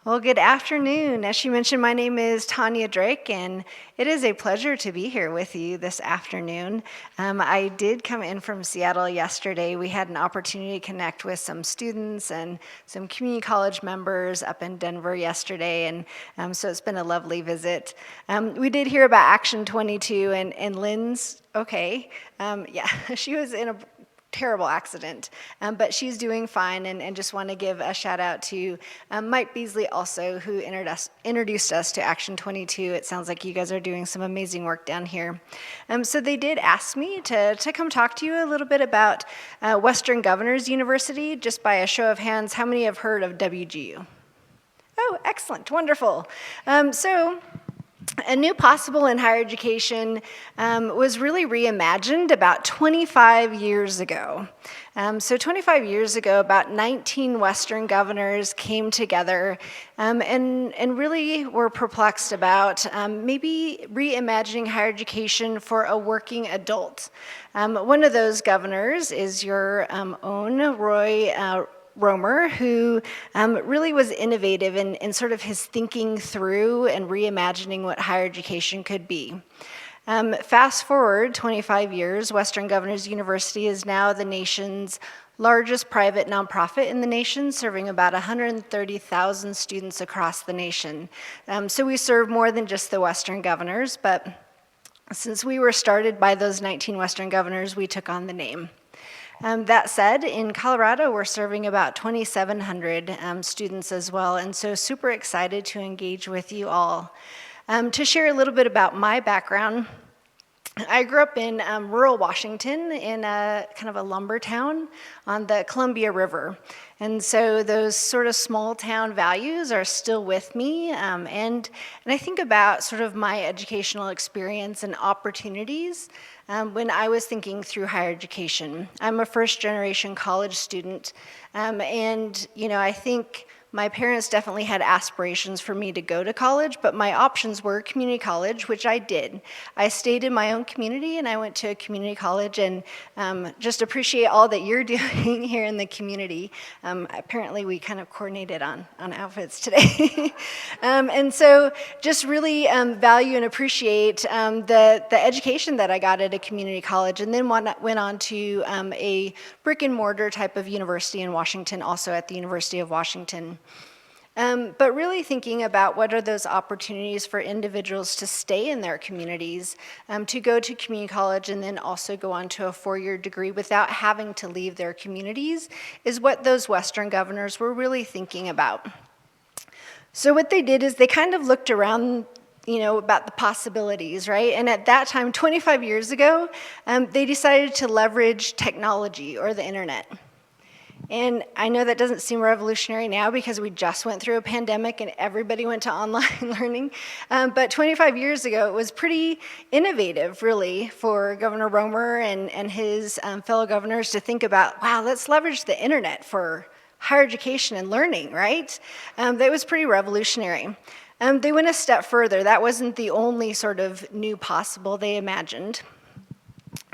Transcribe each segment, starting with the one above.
Well, good afternoon. As she mentioned, my name is Tonya Drake, and it is a pleasure to be here with you this afternoon. I did come in from Seattle yesterday. We had an opportunity to connect with some students and some community college members up in Denver yesterday, and so it's been a lovely visit. We did hear about Action 22, and Lynn's okay. Yeah, she was in a terrible accident, but she's doing fine, and just want to give a shout out to Mike Beasley also, who introduced us to Action 22. It sounds like you guys are doing some amazing work down here. So they did ask me to come talk to you a little bit about Western Governors University. Just by a show of hands, how many have heard of WGU? Oh, excellent, wonderful. A new possible in higher education was really reimagined about 25 years ago. So 25 years ago, about 19 Western governors came together and really were perplexed about maybe reimagining higher education for a working adult. One of those governors is your own Roy Romer, who really was innovative in sort of his thinking through and reimagining what higher education could be. Fast forward 25 years, Western Governors University is now the nation's largest private nonprofit in the nation, serving about 130,000 students across the nation. So we serve more than just the Western Governors, but since we were started by those 19 Western Governors, we took on the name. That said, in Colorado, we're serving about 2,700 students as well, and so super excited to engage with you all. To share a little bit about my background, I grew up in rural Washington in a kind of a lumber town on the Columbia River. And so those sort of small town values are still with me. And I think about sort of my educational experience and opportunities when I was thinking through higher education. I'm a first generation college student. And I think my parents definitely had aspirations for me to go to college, but my options were community college, which I did. I stayed in my own community, and I went to a community college, and just appreciate all that you're doing here in the community. Apparently, we kind of coordinated on outfits today. And so just really value and appreciate the education that I got at a community college, and then went on to a brick and mortar type of university in Washington, also at the University of Washington. But really thinking about what are those opportunities for individuals to stay in their communities, to go to community college and then also go on to a four-year degree without having to leave their communities is what those Western governors were really thinking about. So what they did is they kind of looked around about the possibilities, right? And at that time, 25 years ago, they decided to leverage technology or the internet. And I know that doesn't seem revolutionary now because we just went through a pandemic and everybody went to online learning. But 25 years ago, it was pretty innovative, really, for Governor Romer and his fellow governors to think about, wow, let's leverage the internet for higher education and learning, right? That was pretty revolutionary. They went a step further. That wasn't the only sort of new possible they imagined.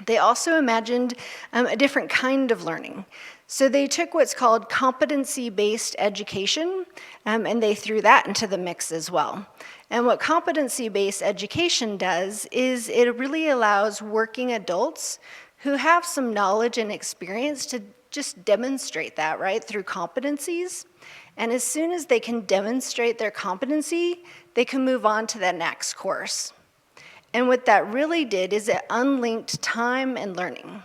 They also imagined a different kind of learning. So they took what's called competency-based education, and they threw that into the mix as well. And what competency-based education does is it really allows working adults who have some knowledge and experience to just demonstrate that, right, through competencies. And as soon as they can demonstrate their competency, they can move on to the next course. And what that really did is it unlinked time and learning,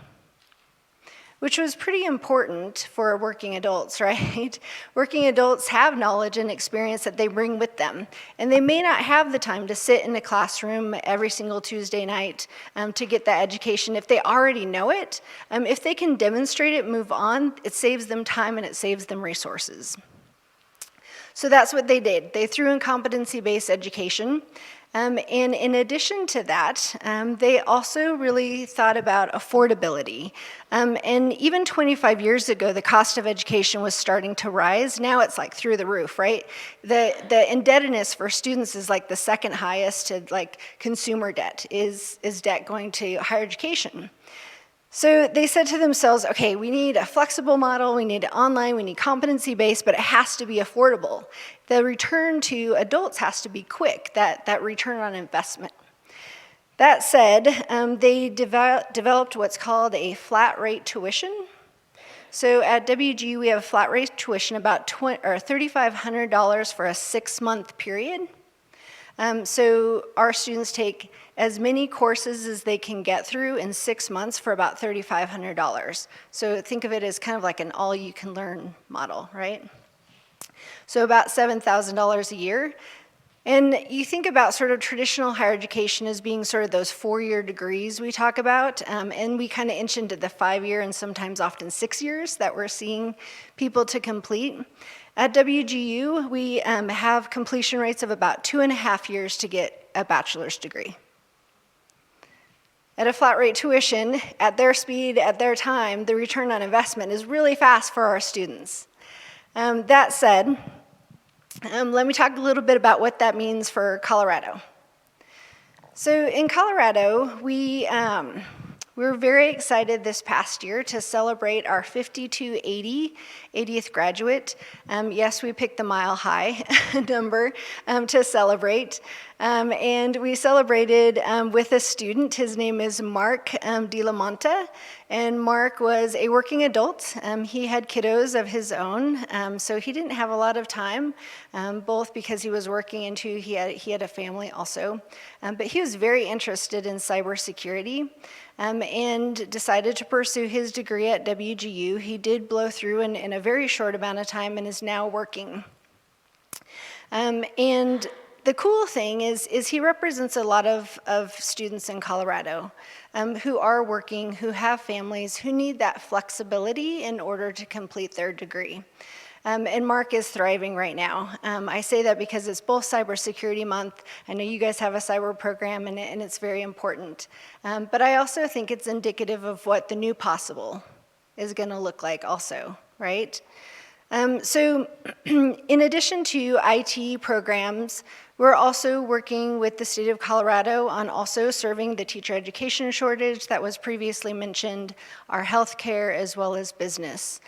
which was pretty important for working adults, right? Working adults have knowledge and experience that they bring with them, and they may not have the time to sit in a classroom every single Tuesday night to get that education. If they already know it, if they can demonstrate it, move on, it saves them time and it saves them resources. So that's what they did. They threw in competency-based education. And in addition to that, they also really thought about affordability. And even 25 years ago, the cost of education was starting to rise. Now it's like through the roof, right? The indebtedness for students is like the second highest to like consumer debt is debt going to higher education. So they said to themselves, okay, we need a flexible model, we need it online, we need competency-based, but it has to be affordable. The return to adults has to be quick, that return on investment. That said, they developed what's called a flat rate tuition. So at WGU, we have a flat rate tuition about $3,500 for a 6-month period. So our students take as many courses as they can get through in 6 months for about $3,500. So think of it as kind of like an all-you-can-learn model, right? So about $7,000 a year. And you think about sort of traditional higher education as being sort of those 4-year degrees we talk about, and we kind of inch into the 5-year and sometimes often 6 years that we're seeing people to complete. At WGU, we have completion rates of about 2.5 years to get a bachelor's degree. At a flat rate tuition, at their speed, at their time, the return on investment is really fast for our students. That said, let me talk a little bit about what that means for Colorado. So in Colorado, we were very excited this past year to celebrate our 80th graduate. Yes, we picked the mile high number to celebrate. And we celebrated with a student. His name is Mark De La Monta. And Mark was a working adult. He had kiddos of his own, so he didn't have a lot of time, both because he was working and too, he had a family also. But he was very interested in cybersecurity and decided to pursue his degree at WGU. He did blow through in a very short amount of time and is now working. And the cool thing is he represents a lot of students in Colorado who are working, who have families, who need that flexibility in order to complete their degree. And Mark is thriving right now. I say that because it's both Cybersecurity Month. I know you guys have a cyber program, and it's very important. But I also think it's indicative of what the new possible is going to look like also, right? So in addition to IT programs, we're also working with the state of Colorado on also serving the teacher education shortage that was previously mentioned, our healthcare, as well as business.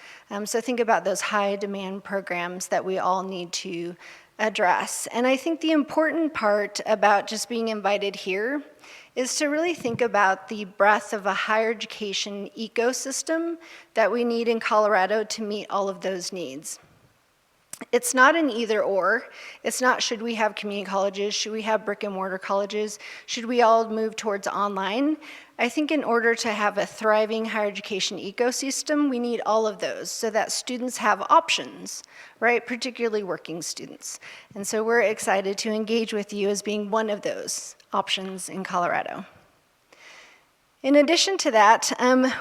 So think about those high demand programs that we all need to address. And I think the important part about just being invited here is to really think about the breadth of a higher education ecosystem that we need in Colorado to meet all of those needs. It's not an either or. It's not should we have community colleges, should we have brick and mortar colleges, should we all move towards online. I think in order to have a thriving higher education ecosystem, we need all of those so that students have options, right? Particularly working students. And so we're excited to engage with you as being one of those options in Colorado. In addition to that,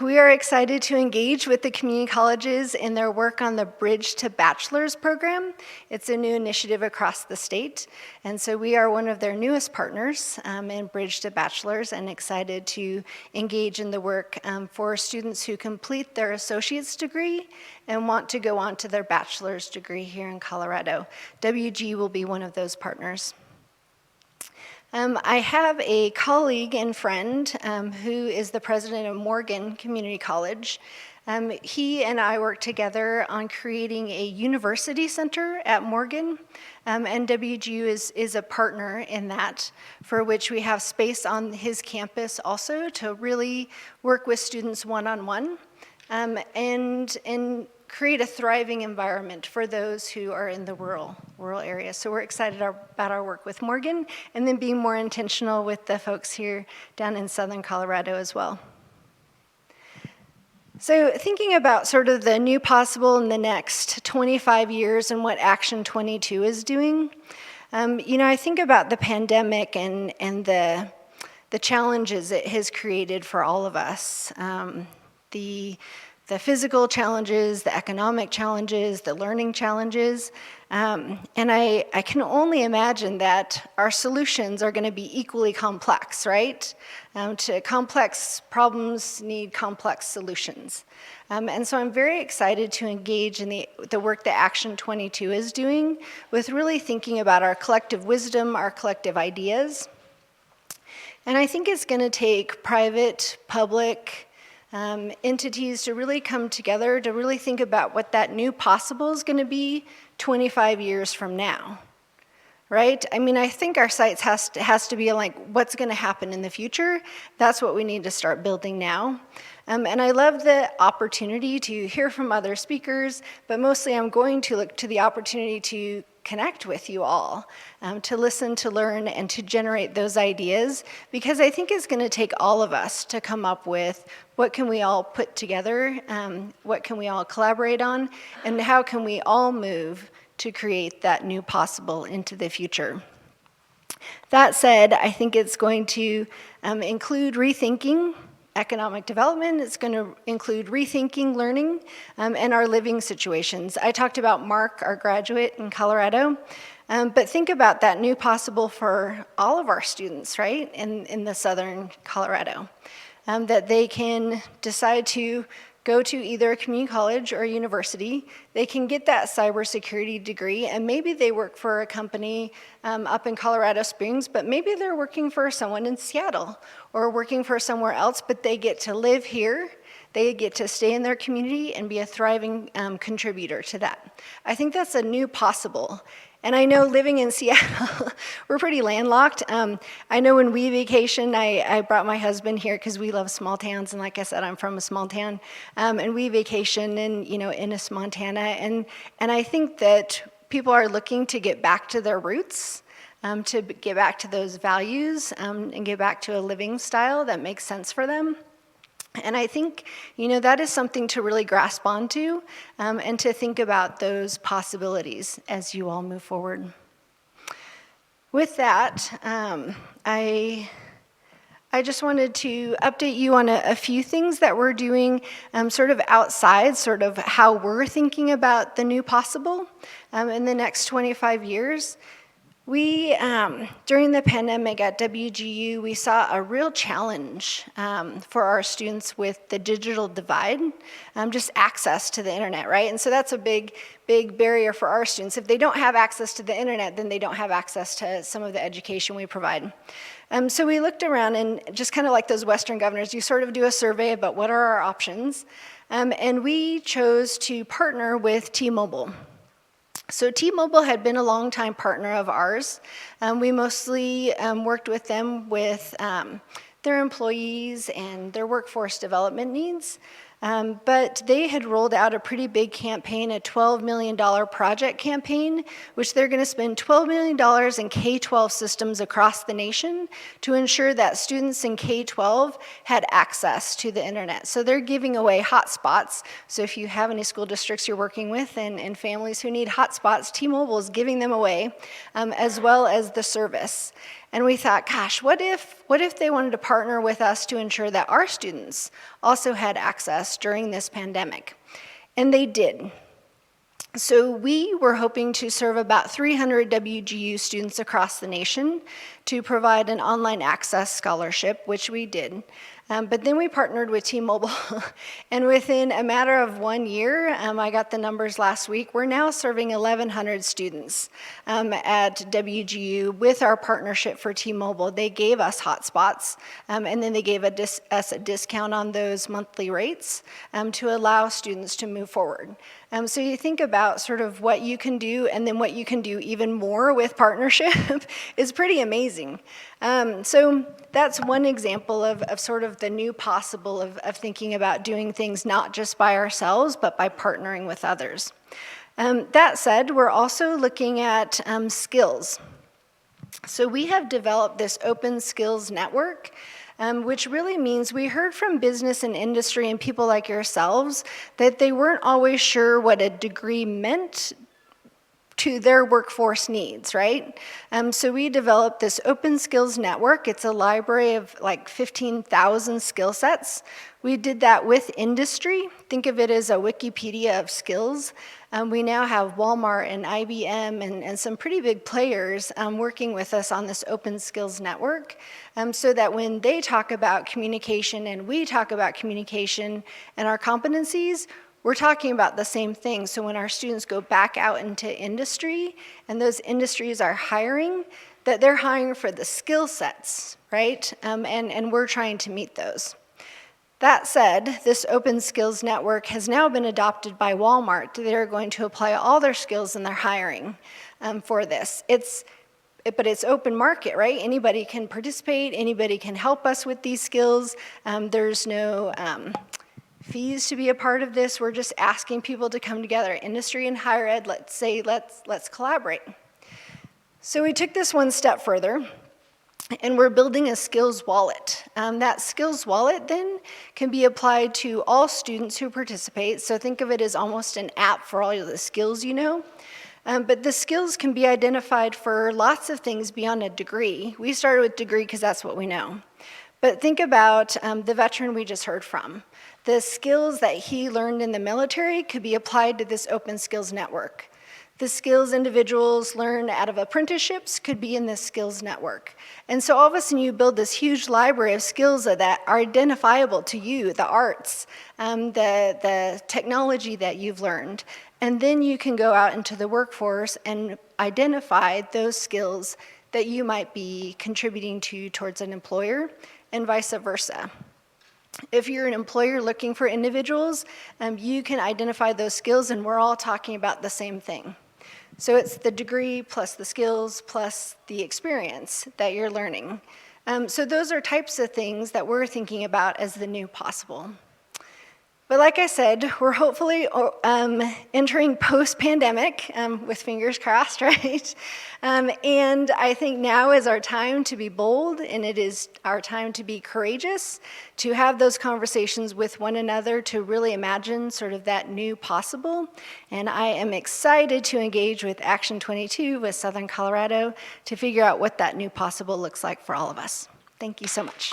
we are excited to engage with the community colleges in their work on the Bridge to Bachelor's program. It's a new initiative across the state, and so we are one of their newest partners in Bridge to Bachelor's and excited to engage in the work for students who complete their associate's degree and want to go on to their bachelor's degree here in Colorado. WG will be one of those partners. I have a colleague and friend who is the president of Morgan Community College. He and I work together on creating a university center at Morgan, and WGU is a partner in that, for which we have space on his campus also to really work with students one-on-one and create a thriving environment for those who are in the rural areas. So we're excited about our work with Morgan and then being more intentional with the folks here down in southern Colorado as well. So thinking about sort of the new possible in the next 25 years and what Action 22 is doing, I think about the pandemic and the challenges it has created for all of us. The physical challenges, the economic challenges, the learning challenges. And I can only imagine that our solutions are going to be equally complex, right? To complex problems need complex solutions. And so I'm very excited to engage in the work that Action 22 is doing with really thinking about our collective wisdom, our collective ideas. And I think it's going to take private, public, entities to really come together to really think about what that new possible is going to be 25 years from now. Right? I mean, I think our sights has to be like what's going to happen in the future. That's what we need to start building now. And I love the opportunity to hear from other speakers, but mostly I'm going to look to the opportunity to connect with you all, to listen, to learn, and to generate those ideas, because I think it's going to take all of us to come up with what can we all put together, what can we all collaborate on, and how can we all move to create that new possible into the future. That said, I think it's going to include rethinking economic development. It's going to include rethinking learning and our living situations. I talked about Mark, our graduate in Colorado, but think about that new possible for all of our students, right, in the southern Colorado, that they can decide to go to either a community college or a university. They can get that cybersecurity degree, and maybe they work for a company up in Colorado Springs, but maybe they're working for someone in Seattle or working for somewhere else, but they get to live here. They get to stay in their community and be a thriving contributor to that. I think that's a new possible. And I know living in Seattle, we're pretty landlocked. I know when we vacation, I brought my husband here because we love small towns, and like I said, I'm from a small town. And we vacation in Ennis, Montana, and I think that people are looking to get back to their roots, to get back to those values, and get back to a living style that makes sense for them. And I think, that is something to really grasp onto and to think about those possibilities as you all move forward. With that, I just wanted to update you on a few things that we're doing sort of outside, sort of how we're thinking about the new possible in the next 25 years. We, during the pandemic at WGU, we saw a real challenge for our students with the digital divide, just access to the internet, right? And so that's a big barrier for our students. If they don't have access to the internet, then they don't have access to some of the education we provide. So we looked around, and just kind of like those Western governors, you sort of do a survey about what are our options. And we chose to partner with T-Mobile. So T-Mobile had been a longtime partner of ours. We mostly worked with them with their employees and their workforce development needs. But they had rolled out a pretty big campaign, a $12 million project campaign, which they're going to spend $12 million in K-12 systems across the nation to ensure that students in K-12 had access to the internet. So they're giving away hotspots. So if you have any school districts you're working with and families who need hotspots, T-Mobile is giving them away, as well as the service. And we thought, gosh, what if they wanted to partner with us to ensure that our students also had access during this pandemic? And they did. So we were hoping to serve about 300 WGU students across the nation to provide an online access scholarship, which we did. But then we partnered with T-Mobile, and within a matter of 1 year, I got the numbers last week, we're now serving 1,100 students at WGU with our partnership for T-Mobile. They gave us hotspots, and then they gave us a discount on those monthly rates to allow students to move forward. So you think about sort of what you can do, and then what you can do even more with partnership is pretty amazing. So that's one example of sort of the new possible of thinking about doing things not just by ourselves, but by partnering with others. That said, we're also looking at skills. So we have developed this open skills network, which really means we heard from business and industry and people like yourselves that they weren't always sure what a degree meant to their workforce needs, right? So we developed this open skills network. It's a library of like 15,000 skill sets. We did that with industry. Think of it as a Wikipedia of skills. We now have Walmart and IBM and some pretty big players working with us on this open skills network, so that when they talk about communication and we talk about communication and our competencies, we're talking about the same thing. So when our students go back out into industry and those industries are hiring, that they're hiring for the skill sets, right? And we're trying to meet those. That said, this open skills network has now been adopted by Walmart. They're going to apply all their skills in their hiring for this. But it's open market, right? Anybody can participate, anybody can help us with these skills. There's no fees to be a part of this. We're just asking people to come together. Industry and higher ed, let's collaborate. So we took this one step further, and we're building a skills wallet. That skills wallet then can be applied to all students who participate. So think of it as almost an app for all of the skills you know. But the skills can be identified for lots of things beyond a degree. We started with degree because that's what we know. But think about the veteran we just heard from. The skills that he learned in the military could be applied to this open skills network. The skills individuals learn out of apprenticeships could be in this skills network. And so all of a sudden you build this huge library of skills that are identifiable to you, the arts, the technology that you've learned. And then you can go out into the workforce and identify those skills that you might be contributing to towards an employer, and vice versa. If you're an employer looking for individuals, you can identify those skills, and we're all talking about the same thing. So it's the degree plus the skills plus the experience that you're learning. So those are types of things that we're thinking about as the new possible. But like I said, we're hopefully entering post-pandemic, with fingers crossed, right? And I think now is our time to be bold, and it is our time to be courageous, to have those conversations with one another, to really imagine sort of that new possible. And I am excited to engage with Action 22 with Southern Colorado to figure out what that new possible looks like for all of us. Thank you so much.